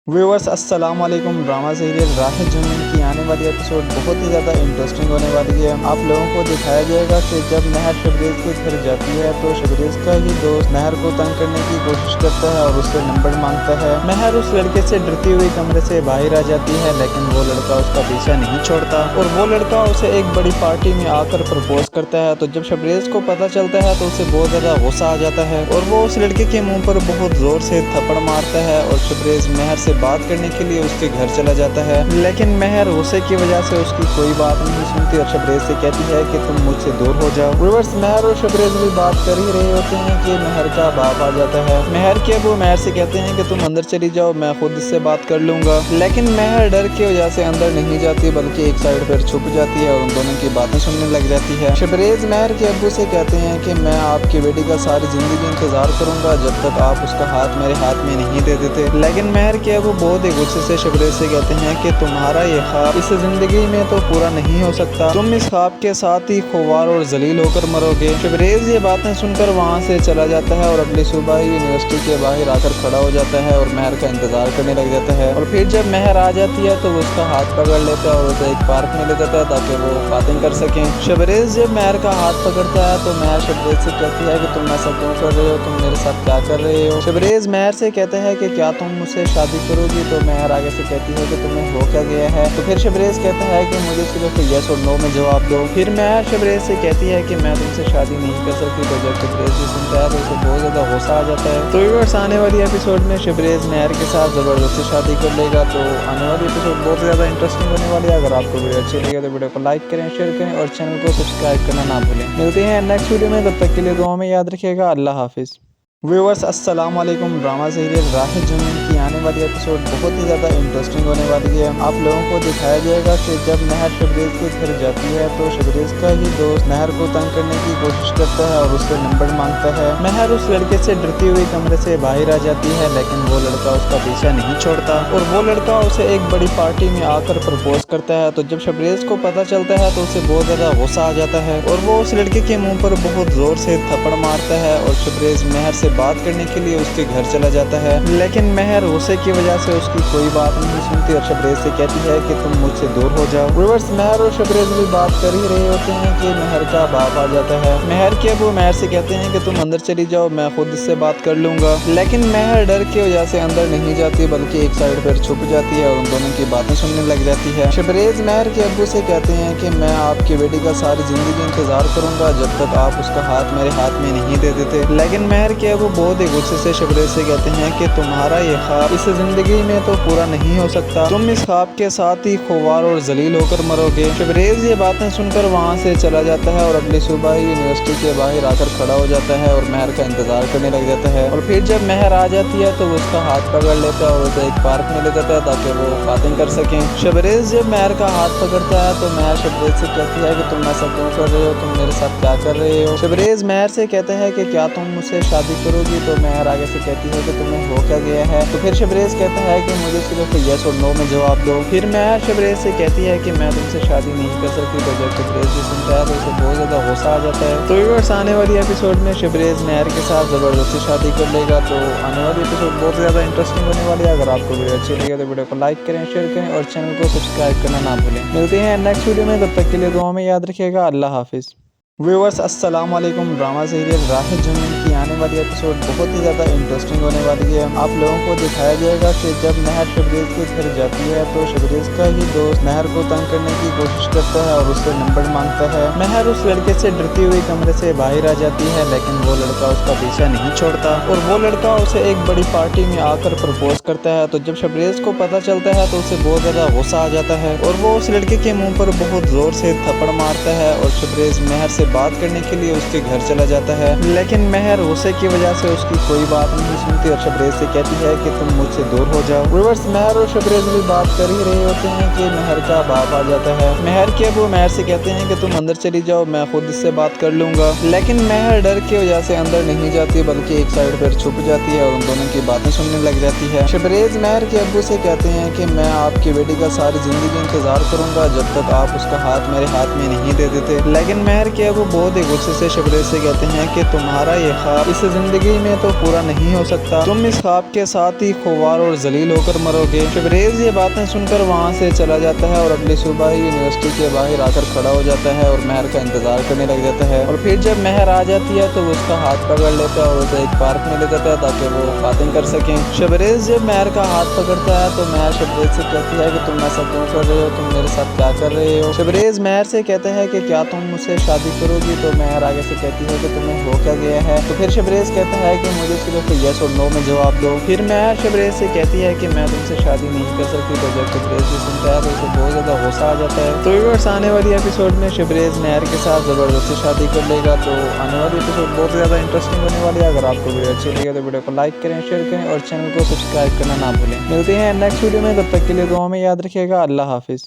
व्यूअर्स, अस्सलाम वालेकुम। ड्रामा सीरियल राह जुनून की आने वाली एपिसोड बहुत ही ज़्यादा इंटरेस्टिंग होने वाली है। आप लोगों को दिखाया जाएगा कि जब महर शबरेज के घर जाती है तो शबरेज का ही दोस्त महर को तंग करने की कोशिश करता है और उससे नंबर मांगता है। महर उस लड़के से डरती हुई कमरे से बाहर आ जाती है, लेकिन वो लड़का उसका पीछा नहीं छोड़ता और वो लड़का उसे एक बड़ी पार्टी में आकर प्रपोज करता है। तो जब शबरेज को पता चलता है तो उसे बहुत ज़्यादा गुस्सा आ जाता है और वो उस लड़के के मुँह पर बहुत ज़ोर से थप्पड़ मारता है और शबरेज महर से बात करने के लिए उसके घर चला जाता है। लेकिन महर गुस्से की वजह से उसकी कोई बात नहीं सुनती और शबरेज से कहती है कि तुम मुझसे दूर हो जाओ। व्यूअर्स, महर और शबरेज भी बात कर ही रहे होते हैं कि महर का बाप आ जाता है। महर के अबू महर से कहते हैं कि तुम अंदर चली जाओ, मैं खुद इससे बात कर लूंगा। लेकिन महर डर की वजह से अंदर नहीं जाती बल्कि एक साइड पर छुप जाती है और उन दोनों की बातें सुनने लग जाती है। शबरेज महर के अब्बू से कहते हैं कि मैं आपकी बेटी का सारी जिंदगी इंतजार करूंगा जब तक आप उसका हाथ मेरे हाथ में नहीं दे देते। लेकिन महर के अबू बहुत गुस्से से शबरेज से कहते हैं कि तुम्हारा ये ख्वाब इस जिंदगी में तो पूरा नहीं हो सकता, तुम इस ख्वाब के साथ ही खुवार और जलील होकर मरोगे। शबरेज ये बातें सुनकर वहाँ से चला जाता है और अगली सुबह ही यूनिवर्सिटी के बाहर आकर खड़ा हो जाता है और महर का इंतजार करने लग जाता है। और फिर जब महर आ जाती है तो वो उसका हाथ पकड़ लेता है और उसे एक पार्क में ले जाता है ताकि वो बातें कर सकें। शबरेज जब महर का हाथ पकड़ता है तो महर शबरेज से कहती है कि तुम ऐसा क्यों कर रहे हो, तुम मेरे साथ क्या कर रहे हो। शबरेज महर से कहते हैं कि क्या तुम मुझसे शादी करो होगी। तो महर आगे से कहती है कि तुम्हें हो क्या गया है। तो फिर शबरेज कहता है कि मुझे सिर्फ यस और नो में जवाब दो। फिर महर शबरेज से कहती है कि मैं तुमसे शादी नहीं कर सकती। तो जब शबरेज भी सुनता है तो उसे बहुत ज़्यादा गुस्सा आ जाता है। तो व्यूअर्स आने वाली एपिसोड में शबरेज महर के साथ ज़बरदस्ती शादी कर लेगा। तो आने वाली एपिसोड बहुत ज़्यादा इंटरेस्टिंग होने वाली है। अगर आपको वीडियो अच्छी लगे तो वीडियो को लाइक करें, शेयर करें और चैनल को सब्सक्राइब करना ना भूलें। मिलते हैं नेक्स्ट वीडियो में, तब तक के लिए दुआ में याद रखिएगा। अल्लाह हाफिज़। व्यूअर्स अस्सलाम वालेकुम। ड्रामा सीरियल राह जुनून की आने वाली एपिसोड बहुत ही ज़्यादा इंटरेस्टिंग होने वाली है। आप लोगों को दिखाया जाएगा कि जब महर शबरेज के घर जाती है तो शबरेज का ही दोस्त महर को तंग करने की कोशिश करता है और उससे नंबर मांगता है। महर उस लड़के से डरती हुई कमरे से बाहर आ जाती है, लेकिन वो लड़का उसका पीछा नहीं छोड़ता और वो लड़का उसे एक बड़ी पार्टी में आकर प्रपोज करता है। तो जब शबरेज को पता चलता है तो उसे बहुत ज़्यादा गुस्सा आ जाता है और वो उस लड़के के मुँह पर बहुत ज़ोर से थप्पड़ मारता है और शबरेज महर से बात करने के लिए उसके घर चला जाता है। लेकिन महर गुस्से की वजह से उसकी कोई बात नहीं सुनती और शबरेज से कहती है कि तुम मुझसे दूर हो जाओ। व्यूअर्स महर और शबरेज भी बात कर ही रहे होते हैं कि महर का बाप आ जाता है। महर के अबू महर से कहते हैं कि तुम अंदर चली जाओ, मैं खुद इससे बात कर लूंगा। लेकिन महर डर की वजह से अंदर नहीं जाती बल्कि एक साइड पर छुप जाती है और उन दोनों की बातें सुनने लग जाती है। शबरेज महर के अब्बू से कहते हैं कि मैं आपकी बेटी का सारी जिंदगी इंतजार करूंगा जब तक आप उसका हाथ मेरे हाथ में नहीं दे देते। लेकिन महर के अब्बू बहुत ही गुस्से से शबरेज से कहते हैं कि तुम्हारा ये ख्वाब इस जिंदगी में तो पूरा नहीं हो सकता, तुम इस ख्वाब के साथ ही खुवार और जलील होकर मरोगे। शबरेज ये बातें सुनकर वहाँ से चला जाता है और अगली सुबह ही यूनिवर्सिटी के बाहर आकर खड़ा हो जाता है और महर का इंतजार करने लग जाता है। और फिर जब महर आ जाती है तो वो उसका हाथ पकड़ लेता है और उसे एक पार्क में ले जाता है ताकि वो बातें कर सकें। शबरेज जब महर का हाथ पकड़ता है तो महर शबरेज से कहती है कि तुम ऐसा क्यों कर रहे हो, तुम मेरे साथ क्या कर रहे हो। शबरेज महर से कहते हैं कि क्या तुम मुझसे शादी करोगी। तो महर आगे से कहती है कि तुम्हें हो क्या गया है। तो फिर शबरेज कहता है कि मुझे सिर्फ यस और नो में जवाब दो। फिर महर शबरेज से कहती है कि मैं तुमसे शादी नहीं कर सकती। तो जब शबरेज भी सुनता है तो उसे बहुत ज़्यादा गुस्सा आ जाता है। तो व्यूअर्स आने वाली एपिसोड में शबरेज महर के साथ ज़बरदस्ती शादी कर लेगा। तो आने वाली एपिसोड बहुत ज़्यादा इंटरेस्टिंग होने वाली है। अगर आपको वीडियो अच्छी लगे तो वीडियो को लाइक करें, शेयर करें और चैनल को सब्सक्राइब करना ना भूलें। मिलते हैं नेक्स्ट वीडियो में, तब तक के लिए दुआ में याद रखिएगा। अल्लाह हाफिज़। व्यूअर्स अस्सलाम वालेकुम। ड्रामा सीरियल राह जुनून की आने वाली एपिसोड बहुत ही ज़्यादा इंटरेस्टिंग होने वाली है। आप लोगों को दिखाया जाएगा कि जब महर शबरेज के घर जाती है तो शबरेज का ही दोस्त महर को तंग करने की कोशिश करता है और उससे नंबर मांगता है। महर उस लड़के से डरती हुई कमरे से बाहर आ जाती है, लेकिन वो लड़का उसका पीछा नहीं छोड़ता और वो लड़का उसे एक बड़ी पार्टी में आकर प्रपोज करता है। तो जब शबरेज को पता चलता है तो उसे बहुत ज़्यादा गुस्सा आ जाता है और वो उस लड़के के मुँह पर बहुत ज़ोर से थप्पड़ मारता है और शबरेज महर से बात करने के लिए उसके घर चला जाता है। लेकिन महर गुस्से की वजह से उसकी कोई बात नहीं सुनती और शबरेज से कहती है कि तुम मुझसे दूर हो जाओ। व्यूअर्स महर और शबरेज भी बात कर ही रहे होते हैं कि महर का बाप आ जाता है। महर के अबू महर से कहते हैं कि तुम अंदर चली जाओ, मैं खुद इससे बात कर लूंगा। लेकिन महर डर की वजह से अंदर नहीं जाती बल्कि एक साइड पर छुप जाती है और उन दोनों की बातें सुनने लग जाती है। शबरेज महर के अब्बू से कहते हैं कि मैं आपकी बेटी का सारी जिंदगी इंतजार करूंगा जब तक आप उसका हाथ मेरे हाथ में नहीं दे देते। लेकिन महर के अब्बू बहुत गुस्से से शबरेज से कहते हैं कि तुम्हारा ये ख्वाब इस जिंदगी में तो पूरा नहीं हो सकता, तुम इस ख्वाब के साथ ही खुवार और जलील होकर मरोगे। शबरेज ये बातें सुनकर वहाँ से चला जाता है और अगली सुबह ही यूनिवर्सिटी के बाहर आकर खड़ा हो जाता है और महर का इंतजार करने लग जाता है। और फिर जब महर आ जाती है तो वो उसका हाथ पकड़ लेता है और उसे एक पार्क में ले जाता है ताकि वो बातें कर सकें। शबरेज जब महर का हाथ पकड़ता है तो महर शबरेज से कहती है कि तुम ऐसा क्यों कर रहे हो, तुम मेरे साथ क्या कर रहे हो। शबरेज महर से कहते हैं कि क्या तुम मुझसे शादी करोगी। तो महर आगे से कहती है कि तुम्हें हो क्या गया है। तो फिर शबरेज कहता है कि मुझे सिर्फ यस और नो में जवाब दो। फिर महर शबरेज से कहती है कि मैं तुमसे शादी नहीं कर सकती। तो जब शबरेज भी सुनता है तो उसे बहुत ज़्यादा गुस्सा आ जाता है। तो व्यूअर्स आने वाली एपिसोड में शबरेज महर के साथ ज़बरदस्ती शादी कर लेगा। तो आने वाली एपिसोड बहुत ज़्यादा इंटरेस्टिंग होने वाली है। अगर आपको वीडियो अच्छी लगे तो वीडियो को लाइक करें, शेयर करें और चैनल को सब्सक्राइब करना ना भूलें। मिलते हैं नेक्स्ट वीडियो में, तब तक के लिए दुआ में याद रखिएगा। अल्लाह हाफिज़।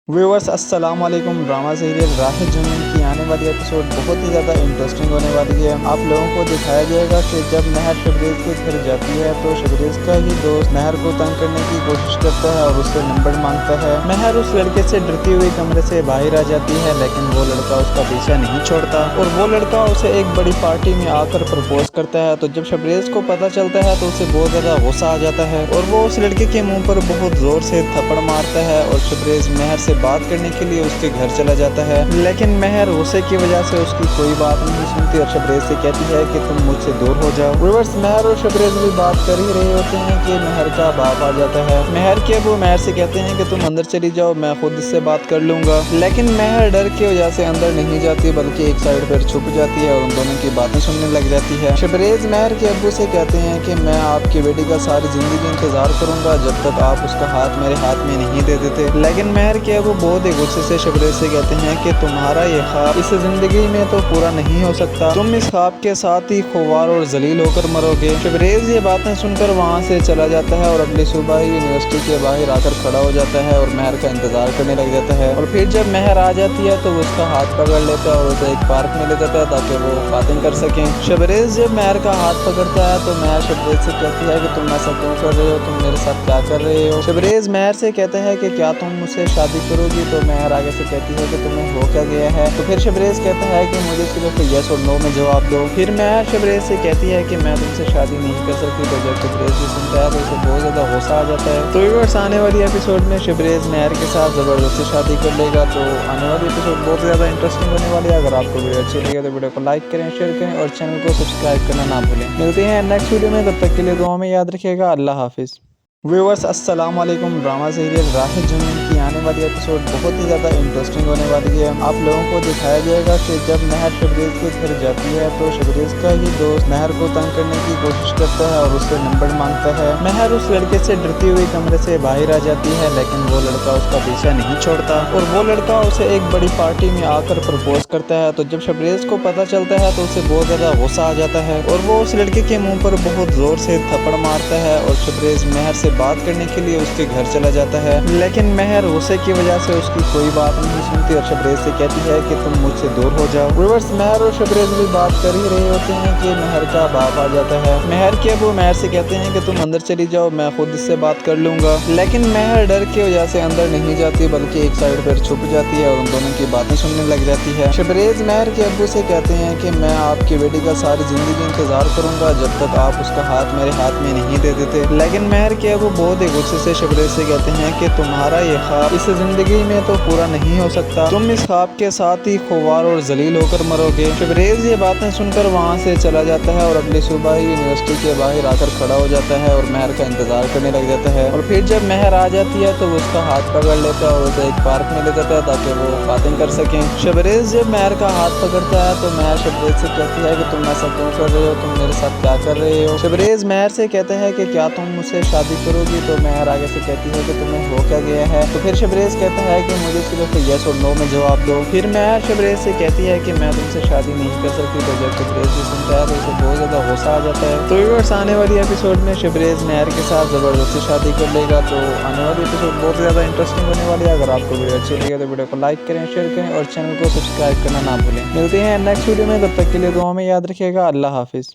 व्यूअर्स अस्सलाम वालेकुम। ड्रामा सीरियल राह जुनून की आने वाली एपिसोड बहुत ही ज़्यादा इंटरेस्टिंग होने वाली है। आप लोगों को दिखाया जाएगा कि जब महर शबरेज के घर जाती है तो शबरेज का ही दोस्त महर को तंग करने की कोशिश करता है और उससे नंबर मांगता है। महर उस लड़के से डरती हुई कमरे से बाहर आ जाती है, लेकिन वो लड़का उसका पीछा नहीं छोड़ता और वो लड़का उसे एक बड़ी पार्टी में आकर प्रपोज करता है। तो जब शबरेज को पता चलता है तो उसे बहुत ज़्यादा गुस्सा आ जाता है और वो उस लड़के के मुँह पर बहुत ज़ोर से थप्पड़ मारता है और शबरेज महर से बात करने के लिए उसके घर चला जाता है, लेकिन महर गुस्से की वजह से उसकी कोई बात नहीं सुनती और शबरेज से कहती है कि तुम मुझसे दूर हो जाओ। व्यूअर्स, महर और शबरेज भी बात कर ही रहे होते हैं कि महर का बाप आ जाता है। महर के अबू महर से कहते हैं कि तुम अंदर चली जाओ, मैं खुद इससे बात कर लूंगा, लेकिन महर डर की वजह से अंदर नहीं जाती बल्कि एक साइड पर छुप जाती है और उन दोनों की बातें सुनने लग जाती है। शबरेज महर के अब्बू से कहते हैं कि मैं आपकी बेटी का सारी जिंदगी इंतजार करूंगा जब तक आप उसका हाथ मेरे हाथ में नहीं दे देते, लेकिन महर के अब्बू बहुत ही गुस्से से शबरेज से कहते हैं कि तुम्हारा ये ख्वाब इस जिंदगी में तो पूरा नहीं हो सकता, तुम इस ख्वाब के साथ ही खुवार और जलील होकर मरोगे। शबरेज ये बातें सुनकर वहाँ से चला जाता है और अगली सुबह ही यूनिवर्सिटी के बाहर आकर खड़ा हो जाता है और महर का इंतजार करने लग जाता है। और फिर जब महर आ जाती है तो वो उसका हाथ पकड़ लेता है और उसे एक पार्क में ले जाता है ताकि वो बातें कर सकें। शबरेज जब महर का हाथ पकड़ता है तो महर शबरेज से कहती है कि तुम ऐसा क्यों कर रहे हो, तुम मेरे साथ क्या कर रहे हो। शबरेज महर से कहते हैं कि क्या तुम मुझसे शादी करोगी, तो महर आगे से कहती है कि तुम्हें हो क्या गया है। तो फिर शबरेज कहता है कि मुझे सिर्फ यस और नो में जवाब दो। फिर महर शबरेज से कहती है कि मैं तुमसे शादी नहीं कर सकती। तो जब शबरेज भी सुनता है तो उसे बहुत ज़्यादा गुस्सा आ जाता है। तो व्यूअर्स, आने वाली एपिसोड में शबरेज महर के साथ ज़बरदस्ती शादी कर लेगा। तो आने वाली एपिसोड बहुत ज़्यादा इंटरेस्टिंग होने वाली है। अगर आपको वीडियो अच्छी लगे तो वीडियो को लाइक करें, शेयर करें और चैनल को सब्सक्राइब करना ना भूलें। मिलते हैं नेक्स्ट वीडियो में, तब तक के लिए दुआ में याद रखिएगा। अल्लाह हाफिज़। व्यूअर्स, अस्सलाम वालेकुम। ड्रामा सीरियल राह जुनून की आने वाली एपिसोड बहुत ही ज़्यादा इंटरेस्टिंग होने वाली है। आप लोगों को दिखाया जाएगा कि जब महर शबरेज के घर जाती है तो शबरेज का ही दोस्त महर को तंग करने की कोशिश करता है और उससे नंबर मांगता है। महर उस लड़के से डरती हुई कमरे से बाहर आ जाती है, लेकिन वो लड़का उसका पीछा नहीं छोड़ता और वो लड़का उसे एक बड़ी पार्टी में आकर प्रपोज करता है। तो जब शबरेज को पता चलता है तो उसे बहुत ज़्यादा गुस्सा आ जाता है और वो उस लड़के के मुँह पर बहुत ज़ोर से थप्पड़ मारता है और शबरेज महर से बात करने के लिए उसके घर चला जाता है, लेकिन महर गुस्से की वजह से उसकी कोई बात नहीं सुनती और शबरेज से कहती है कि तुम मुझसे दूर हो जाओ। व्यूअर्स, महर और शबरेज भी बात कर ही रहे होते हैं कि महर का बाप आ जाता है। महर के अबू महर से कहते हैं कि तुम अंदर चली जाओ, मैं खुद इससे बात कर लूंगा, लेकिन महर डर की वजह से अंदर नहीं जाती बल्कि एक साइड पर छुप जाती है और उन दोनों की बातें सुनने लग जाती है। शबरेज महर के अब्बू से कहते हैं कि मैं आपकी बेटी का सारी जिंदगी इंतजार करूंगा जब तक आप उसका हाथ मेरे हाथ में नहीं दे देते, लेकिन महर के अबू बहुत ही गुस्से से शबरेज से कहते हैं कि तुम्हारा ये ख्वाब इस जिंदगी में तो पूरा नहीं हो सकता, तुम इस ख्वाब के साथ ही खुवार और जलील होकर मरोगे। शबरेज ये बातें सुनकर वहाँ से चला जाता है और अगली सुबह ही यूनिवर्सिटी के बाहर आकर खड़ा हो जाता है और महर का इंतजार करने लग जाता है। और फिर जब महर आ जाती है तो वो उसका हाथ पकड़ लेता है और उसे एक पार्क में ले जाता है ताकि वो बातें कर सकें। शबरेज जब महर का हाथ पकड़ता है तो महर शबरेज से कहती है कि तुम ऐसा क्यों कर रहे हो, तुम मेरे साथ क्या कर रहे हो। शबरेज महर से कहते हैं कि क्या तुम मुझसे शादी करोगी, तो महर आगे से कहती है कि तुम्हें हो क्या गया है। तो फिर शबरेज कहता है कि मुझे सिर्फ यस और नो में जवाब दो। फिर महर शबरेज से कहती है कि मैं तुमसे शादी नहीं कर सकती। तो जब शबरेज भी सुनता है तो उसे बहुत ज़्यादा गुस्सा आ जाता है। तो व्यूअर्स, आने वाली एपिसोड में शबरेज महर के साथ ज़बरदस्ती शादी कर लेगा। तो आने वाली एपिसोड बहुत ज़्यादा इंटरेस्टिंग होने वाली है। अगर आपको वीडियो अच्छी लगे तो वीडियो को लाइक करें, शेयर करें और चैनल को सब्सक्राइब करना ना भूलें। मिलते हैं नेक्स्ट वीडियो में, तब तक के लिए दुआ में याद रखिएगा। अल्लाह हाफिज़।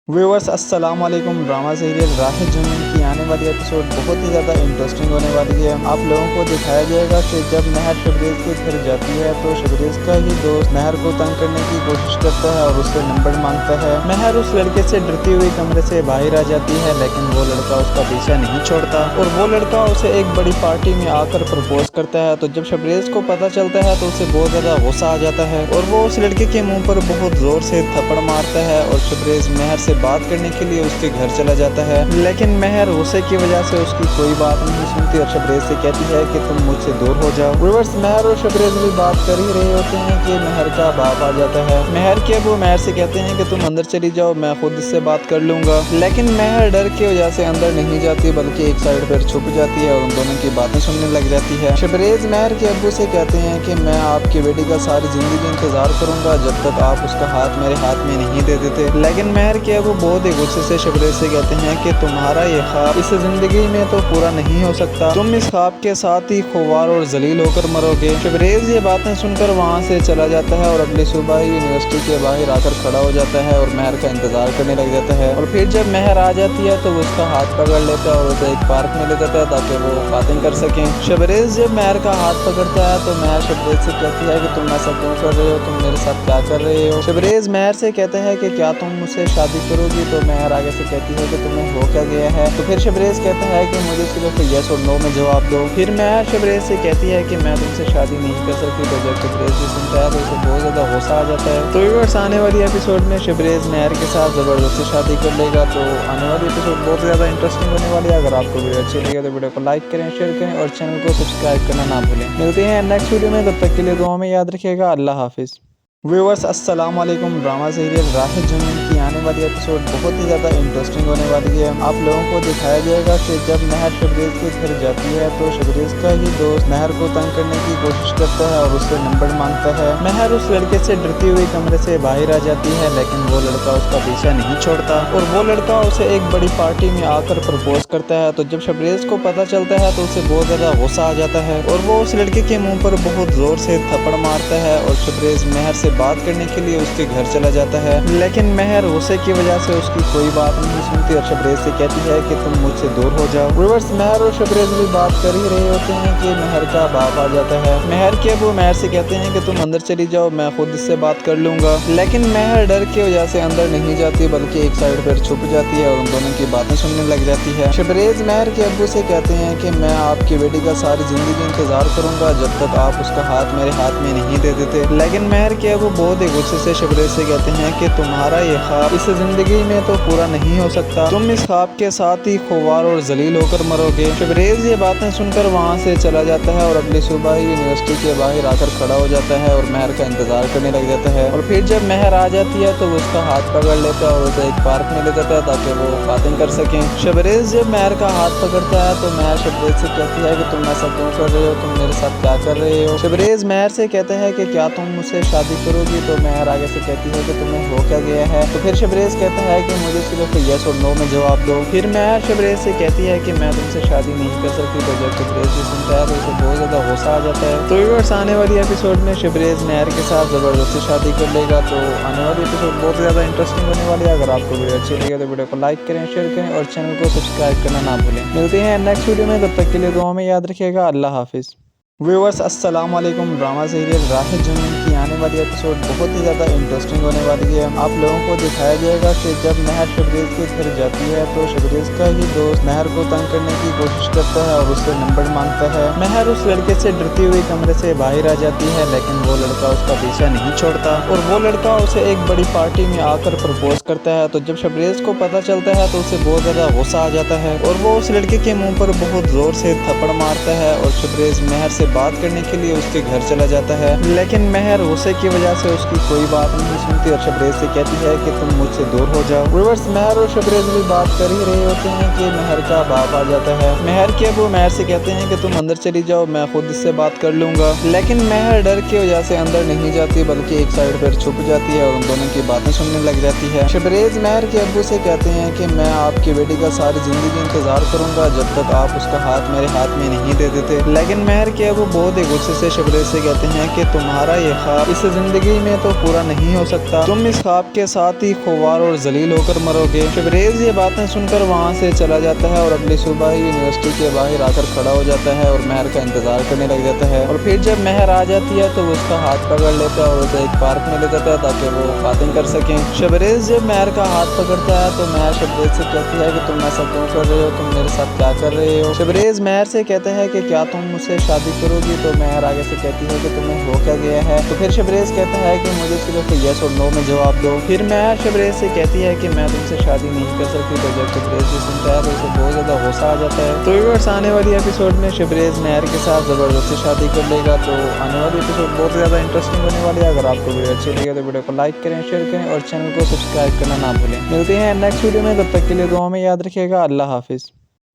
व्यूअर्स, अस्सलाम वालेकुम। ड्रामा सीरियल राह जुनून की आने वाली एपिसोड बहुत ही ज़्यादा इंटरेस्टिंग होने वाली है। आप लोगों को दिखाया जाएगा कि जब महर शबरेज के घर जाती है तो शबरेज का ही दोस्त महर को तंग करने की कोशिश करता है और उससे नंबर मांगता है। महर उस लड़के से डरती हुई कमरे से बाहर आ जाती है, लेकिन वो लड़का उसका पीछा नहीं छोड़ता और वो लड़का उसे एक बड़ी पार्टी में आकर प्रपोज करता है। तो जब शबरेज को पता चलता है तो उसे बहुत ज़्यादा गुस्सा आ जाता है और वो उस लड़के के मुँह पर बहुत ज़ोर से थप्पड़ मारता है और शबरेज महर से बात करने के लिए उसके घर चला जाता है, लेकिन महर गुस्से की वजह से उसकी कोई बात नहीं सुनती और शबरेज से कहती है कि तुम मुझसे दूर हो जाओ। व्यूअर्स, महर और शबरेज भी बात कर ही रहे होते हैं कि महर का बाप आ जाता है। महर के अबू महर से कहते हैं कि तुम अंदर चली जाओ, मैं खुद इससे बात कर लूंगा, लेकिन महर डर की वजह से अंदर नहीं जाती बल्कि एक साइड पर छुप जाती है और उन दोनों की बातें सुनने लग जाती है। शबरेज महर के अब्बू से कहते हैं कि मैं आपकी बेटी का सारी जिंदगी इंतजार करूंगा जब तक आप उसका हाथ मेरे हाथ में नहीं दे देते, लेकिन महर के अबू बहुत गुस्से से शबरेज से कहते हैं कि तुम्हारा ये ख्वाब इस जिंदगी में तो पूरा नहीं हो सकता, तुम इस ख्वाब के साथ ही खुवार और जलील होकर मरोगे। शबरेज ये बातें सुनकर वहाँ से चला जाता है और अगली सुबह ही यूनिवर्सिटी के बाहर आकर खड़ा हो जाता है और महर का इंतजार करने लग जाता है। और फिर जब महर आ जाती है तो वो उसका हाथ पकड़ लेता है और उसे एक पार्क में ले जाता है ताकि वो बातें कर सकें। शबरेज जब महर का हाथ पकड़ता है तो महर शबरेज से कहती है कि तुम ऐसा क्यों कर रहे हो, तुम मेरे साथ क्या कर रहे हो। शबरेज महर से कहते हैं कि क्या तुम मुझसे शादी करो होगी। तो महर आगे से कहती है कि तुम्हें हो क्या गया है। तो फिर शबरेज कहता है कि मुझे सिर्फ यस और नो में जवाब दो। फिर महर शबरेज से कहती है कि मैं तुमसे शादी नहीं कर सकती। तो जब शबरेज भी सुनता है तो उसे बहुत ज्यादा गुस्सा आ जाता है। तो व्यूअर्स आने वाली एपिसोड में शबरेज महर के साथ जबरदस्ती शादी कर लेगा। तो आने वाली एपिसोड बहुत ज्यादा इंटरेस्टिंग होने वाली है। अगर आपको वीडियो अच्छी लगे तो वीडियो को लाइक करें, शेयर करें और चैनल को सब्सक्राइब करना ना भूलें। मिलते हैं नेक्स्ट वीडियो में, तब तक के लिए दुआ में याद रखिएगा। अल्लाह हाफिज़। व्यूअर्स अस्सलाम वालेकुम। ड्रामा सीरियल राह जुनून की आने वाली एपिसोड बहुत ही ज़्यादा इंटरेस्टिंग होने वाली है। आप लोगों को दिखाया जाएगा कि जब महर शबरेज के घर जाती है तो शबरेज का ही दोस्त महर को तंग करने की कोशिश करता है और उससे नंबर मांगता है। महर उस लड़के से डरती हुई कमरे से बाहर आ जाती है, लेकिन वो लड़का उसका पीछा नहीं छोड़ता और वो लड़का उसे एक बड़ी पार्टी में आकर प्रपोज करता है। तो जब शबरेज को पता चलता है तो उसे बहुत ज़्यादा गुस्सा आ जाता है और वो उस लड़के के मुँह पर बहुत ज़ोर से थप्पड़ मारता है और शबरेज महर से बात करने के लिए उसके घर चला जाता है। लेकिन महर गुस्से की वजह से उसकी कोई बात नहीं सुनती और शबरेज से कहती है कि तुम मुझसे दूर हो जाओ। व्यूअर्स महर और शबरेज भी बात कर ही रहे होते हैं कि महर का बाप आ जाता है। महर के अबू महर से कहते हैं कि तुम अंदर चली जाओ, मैं खुद इससे बात कर लूंगा। लेकिन महर डर की वजह से अंदर नहीं जाती बल्कि एक साइड पर छुप जाती है और उन दोनों की बातें सुनने लग जाती है। शबरेज महर के अब्बू से कहते हैं कि मैं आपकी बेटी का सारी जिंदगी इंतजार करूंगा जब तक आप उसका हाथ मेरे हाथ में नहीं दे देते। लेकिन महर के अब्बू बहुत ही गुस्से से शबरेज से कहते हैं कि तुम्हारा ये ख्वाब इस जिंदगी में तो पूरा नहीं हो सकता, तुम इस ख्वाब के साथ ही खुवार और जलील होकर मरोगे। शबरेज ये बातें सुनकर वहाँ से चला जाता है और अगली सुबह ही यूनिवर्सिटी के बाहर आकर खड़ा हो जाता है और महर का इंतजार करने लग जाता है। और फिर जब महर आ जाती है तो वो उसका हाथ पकड़ लेता है और उसे एक पार्क में ले जाता है ताकि वो बातें कर सकें। शबरेज जब महर का हाथ पकड़ता है तो महर शबरेज से कहती है कि तुम ऐसा क्यों कर रहे हो, तुम मेरे साथ क्या कर रहे हो। शबरेज महर से कहता है कि क्या तुम मुझसे शादी करोगी। तो महर आगे से कहती है कि तुम्हें हो क्या गया है। तो फिर शबरेज कहता है कि मुझे सिर्फ यस और नो में जवाब दो। फिर महर शबरेज से कहती है कि मैं तुमसे शादी नहीं कर सकती। तो जब शबरेज भी सुनता है तो उसे बहुत ज्यादा गुस्सा आ जाता है। तो व्यूअर्स आने वाली एपिसोड में शबरेज महर के साथ जबरदस्ती शादी कर लेगा। तो आने वाली एपिसोड बहुत ज्यादा इंटरेस्टिंग होने वाली है। अगर आपको वीडियो अच्छी लगे तो वीडियो को लाइक करें, शेयर करें और चैनल को सब्सक्राइब करना ना भूलें। मिलते हैं नेक्स्ट वीडियो में, तब तक के लिए दुआ में याद रखिएगा। अल्लाह हाफिज़। व्यूअर्स अस्सलाम वालेकुम। ड्रामा सीरियल राह जुनून की आने वाली एपिसोड बहुत ही ज़्यादा इंटरेस्टिंग होने वाली है। आप लोगों को दिखाया जाएगा कि जब महर शबरेज के घर जाती है तो शबरेज का ही दोस्त महर को तंग करने की कोशिश करता है और उससे नंबर मांगता है। महर उस लड़के से डरती हुई कमरे से बाहर आ जाती है, लेकिन वो लड़का उसका पीछा नहीं छोड़ता और वो लड़का उसे एक बड़ी पार्टी में आकर प्रपोज करता है। तो जब शबरेज को पता चलता है तो उसे बहुत ज़्यादा गुस्सा आ जाता है और वो उस लड़के के मुँह पर बहुत ज़ोर से थप्पड़ मारता है और शबरेज महर से बात करने के लिए उसके घर चला जाता है। लेकिन महर गुस्से की वजह से उसकी कोई बात नहीं सुनती और शबरेज से कहती है कि तुम मुझसे दूर हो जाओ। व्यूअर्स महर और शबरेज भी बात कर ही रहे होते हैं कि महर का बाप आ जाता है। महर के अबू महर से कहते हैं कि तुम अंदर चली जाओ, मैं खुद इससे बात कर लूंगा। लेकिन महर डर की वजह से अंदर नहीं जाती बल्कि एक साइड पर छुप जाती है और उन दोनों की बातें सुनने लग जाती है। शबरेज महर के अब्बू से कहते हैं कि मैं आपकी बेटी का सारी जिंदगी इंतजार करूंगा जब तक आप उसका हाथ मेरे हाथ में नहीं दे देते। लेकिन महर के अबू बहुत गुस्से से शबरेज से कहते हैं कि तुम्हारा ये ख्वाब इस जिंदगी में तो पूरा नहीं हो सकता, तुम इस ख्वाब के साथ ही खुवार और जलील होकर मरोगे। शबरेज ये बातें सुनकर वहाँ से चला जाता है और अगली सुबह ही यूनिवर्सिटी के बाहर आकर खड़ा हो जाता है और महर का इंतजार करने लग जाता है। और फिर जब महर आ जाती है तो वो उसका हाथ पकड़ लेता है और उसे एक पार्क में ले जाता है ताकि वो बातें कर सकें। शबरेज जब महर का हाथ पकड़ता है तो महर शबरेज से कहती है कि तुम ऐसा क्यों कर रहे हो, तुम मेरे साथ क्या कर रहे हो। शबरेज महर से कहता है कि क्या तुम मुझसे शादी करोगी। तो महर आगे से कहती है कि तुम्हें हो क्या गया है। तो फिर शबरेज कहता है कि मुझे सिर्फ यस और नो में जवाब दो। फिर महर शबरेज से कहती है कि मैं तुमसे शादी नहीं कर सकती। तो जब शबरेज भी सुनता है तो उसे बहुत ज्यादा गुस्सा आ जाता है। तो व्यूअर्स आने वाली एपिसोड में शबरेज महर के साथ जबरदस्ती शादी कर लेगा। तो आने वाली एपिसोड बहुत ज्यादा इंटरेस्टिंग होने वाली है। अगर आपको वीडियो अच्छी लगे तो वीडियो को लाइक करें, शेयर करें और चैनल को सब्सक्राइब करना ना भूलें। मिलते हैं नेक्स्ट वीडियो में, तब तक के लिए दुआ में याद रखिएगा। अल्लाह हाफिज़।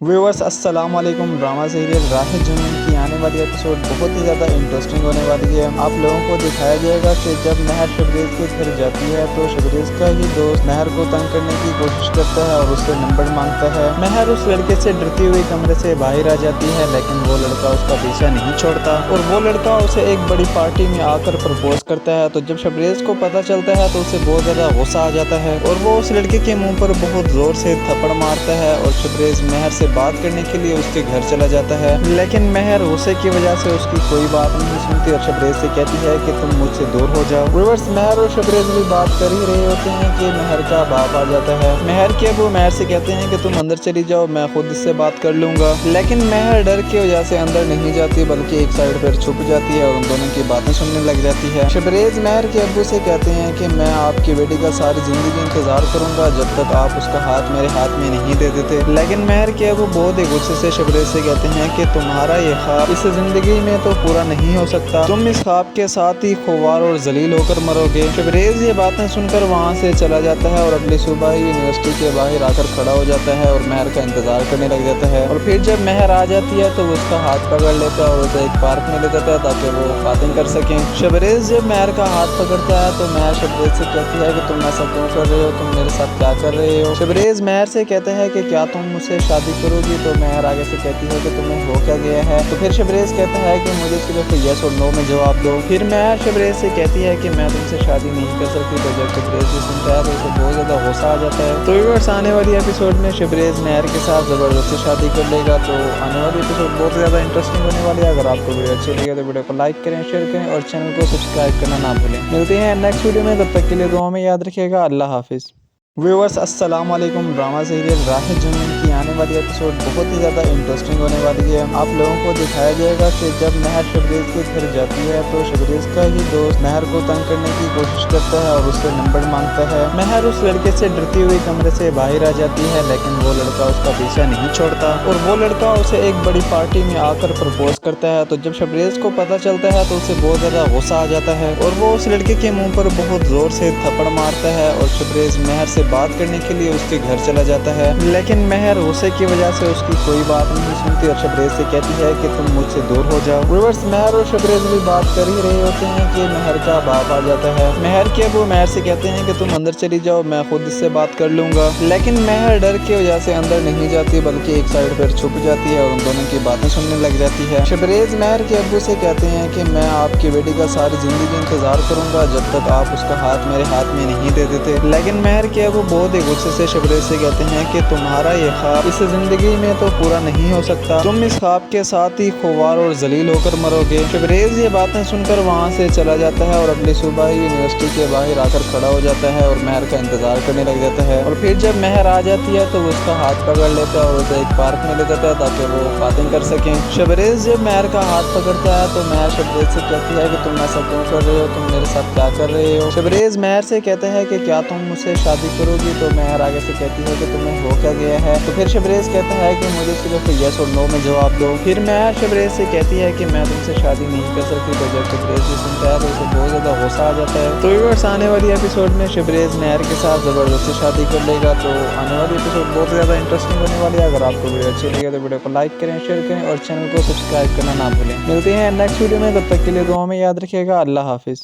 व्यूअर्स अस्सलाम वालेकुम। ड्रामा सीरियल राह जुनून की आने वाली एपिसोड बहुत ही ज़्यादा इंटरेस्टिंग होने वाली है। आप लोगों को दिखाया जाएगा कि जब महर शबरेज के घर जाती है तो शबरेज का ही दोस्त महर को तंग करने की कोशिश करता है और उससे नंबर मांगता है। महर उस लड़के से डरती हुई कमरे से बाहर आ जाती है, लेकिन वो लड़का उसका पीछा नहीं छोड़ता और वो लड़का उसे एक बड़ी पार्टी में आकर प्रपोज करता है। तो जब शबरेज को पता चलता है तो उसे बहुत ज़्यादा गुस्सा आ जाता है और वो उस लड़के के मुँह पर बहुत ज़ोर से थप्पड़ मारता है और शबरेज महर से बात करने के लिए उसके घर चला जाता है। लेकिन महर गुस्से गुस्से की वजह से उसकी कोई बात नहीं सुनती और शबरेज से कहती है कि तुम मुझसे दूर हो जाओ। व्यूअर्स, महर और शबरेज भी बात कर ही रहे होते हैं कि महर का बाप आ जाता है। महर के अबू महर से कहते हैं कि तुम अंदर चली जाओ, मैं खुद इससे बात कर लूंगा। लेकिन महर डर की वजह से अंदर नहीं जाती बल्कि एक साइड पर छुप जाती है और उन दोनों की बातें सुनने लग जाती है। शबरेज महर के अब्बू से कहते हैं कि मैं आपकी बेटी का सारी जिंदगी इंतजार करूंगा जब तक आप उसका हाथ मेरे हाथ में नहीं दे देते। लेकिन महर के अब्बू बहुत ही गुस्से से शबरेज से कहते हैं कि तुम्हारा ये ख्वाब इस जिंदगी में तो पूरा नहीं हो सकता, तुम इस ख्वाब के साथ ही खुवार और जलील होकर मरोगे। शबरेज ये बातें सुनकर वहाँ से चला जाता है और अगली सुबह ही यूनिवर्सिटी के बाहर आकर खड़ा हो जाता है और महर का इंतजार करने लग जाता है। और फिर जब महर आ जाती है तो वो उसका हाथ पकड़ लेता है और उसे एक पार्क में ले जाता है ताकि वो बातें कर सकें। शबरेज जब महर का हाथ पकड़ता है तो महर शबरेज से कहती है कि तुम ऐसा क्यों कर रहे हो, तुम मेरे साथ क्या कर रहे हो। शबरेज महर से कहते हैं कि क्या तुम मुझसे शादी करोगी, तो महर आगे से कहती है कि तुम्हें हो क्या गया है। तो फिर शबरेज कहता है कि मुझे सिर्फ यस और नो में जवाब दो। फिर महर शबरेज से कहती है कि मैं तुमसे शादी नहीं कर सकती। तो जब शबरेज भी सुनता है तो उसे बहुत ज़्यादा गुस्सा आ जाता है। तो व्यूअर्स, आने वाली एपिसोड में शबरेज महर के साथ ज़बरदस्ती शादी कर लेगा। तो आने वाली एपिसोड बहुत ज़्यादा इंटरेस्टिंग होने वाली है। अगर आपको वीडियो अच्छी लगे तो वीडियो को लाइक करें, शेयर करें और चैनल को सब्सक्राइब करना ना भूलें। मिलते हैं नेक्स्ट वीडियो में, तब तक के लिए दुआ में याद रखिएगा। अल्लाह हाफिज़। व्यूअर्स, अस्सलाम वालेकुम। ड्रामा सीरियल राह जुनून की आने वाली एपिसोड बहुत ही ज़्यादा इंटरेस्टिंग होने वाली है। आप लोगों को दिखाया जाएगा कि जब महर शबरेज के घर जाती है तो शबरेज का ही दोस्त महर को तंग करने की कोशिश करता है और उससे नंबर मांगता है। महर उस लड़के से डरती हुई कमरे से बाहर आ जाती है, लेकिन वो लड़का उसका पीछा नहीं छोड़ता और वो लड़का उसे एक बड़ी पार्टी में आकर प्रपोज करता है। तो जब शबरेज को पता चलता है तो उसे बहुत ज़्यादा गुस्सा आ जाता है और वो उस लड़के के मुँह पर बहुत ज़ोर से थप्पड़ मारता है और शबरेज महर से बात करने के लिए उसके घर चला जाता है। लेकिन महर गुस्से की वजह से उसकी कोई बात नहीं सुनती और शबरेज से कहती है कि तुम मुझसे दूर हो जाओ। व्यूअर्स, महर और शबरेज भी बात कर ही रहे होते हैं कि महर का बाप आ जाता है। महर के अबू महर से कहते हैं कि तुम अंदर चली जाओ, मैं खुद इससे बात कर लूंगा। लेकिन महर डर की वजह से अंदर नहीं जाती बल्कि एक साइड पर छुप जाती है और उन दोनों की बातें सुनने लग जाती है। शबरेज महर के अब्बू से कहते हैं कि मैं आपकी बेटी का सारी जिंदगी इंतजार करूंगा जब तक आप उसका हाथ मेरे हाथ में नहीं दे देते। लेकिन महर के अबू बहुत ही गुस्से से शबरेज से कहते हैं कि तुम्हारा ये ख्वाब इस जिंदगी में तो पूरा नहीं हो सकता, तुम इस ख्वाब के साथ ही खुवार और जलील होकर मरोगे। शबरेज ये बातें सुनकर वहाँ से चला जाता है और अगली सुबह ही यूनिवर्सिटी के बाहर आकर खड़ा हो जाता है और महर का इंतजार करने लग जाता है। और फिर जब महर आ जाती है तो वो उसका हाथ पकड़ लेता है और उसे एक पार्क में ले जाता है ताकि वो बातें कर सकें। शबरेज जब महर का हाथ पकड़ता है तो महर शबरेज से कहती है कि तुम ऐसा क्यों कर रहे हो, तुम मेरे साथ क्या कर रहे हो। शबरेज महर से कहते हैं कि क्या तुम मुझसे शादी करोगी, तो महर आगे से कहती है कि तुम्हें हो क्या गया है। तो फिर शबरेज कहता है कि मुझे सिर्फ यस और नो में जवाब दो। फिर महर शबरेज से कहती है कि मैं तुमसे शादी नहीं कर सकती। तो जब शबरेज भी सुनता है तो उसे बहुत ज़्यादा गुस्सा आ जाता है। तो व्यूअर्स, आने वाली एपिसोड में शबरेज महर के साथ ज़बरदस्ती शादी कर लेगा। तो आने वाली एपिसोड बहुत ज़्यादा इंटरेस्टिंग होने वाली है। अगर आपको वीडियो अच्छी लगे तो वीडियो को लाइक करें, शेयर करें और चैनल को सब्सक्राइब करना ना भूलें। मिलते हैं नेक्स्ट वीडियो में, तब तक के लिए दुआ में याद रखिएगा। अल्लाह हाफिज़।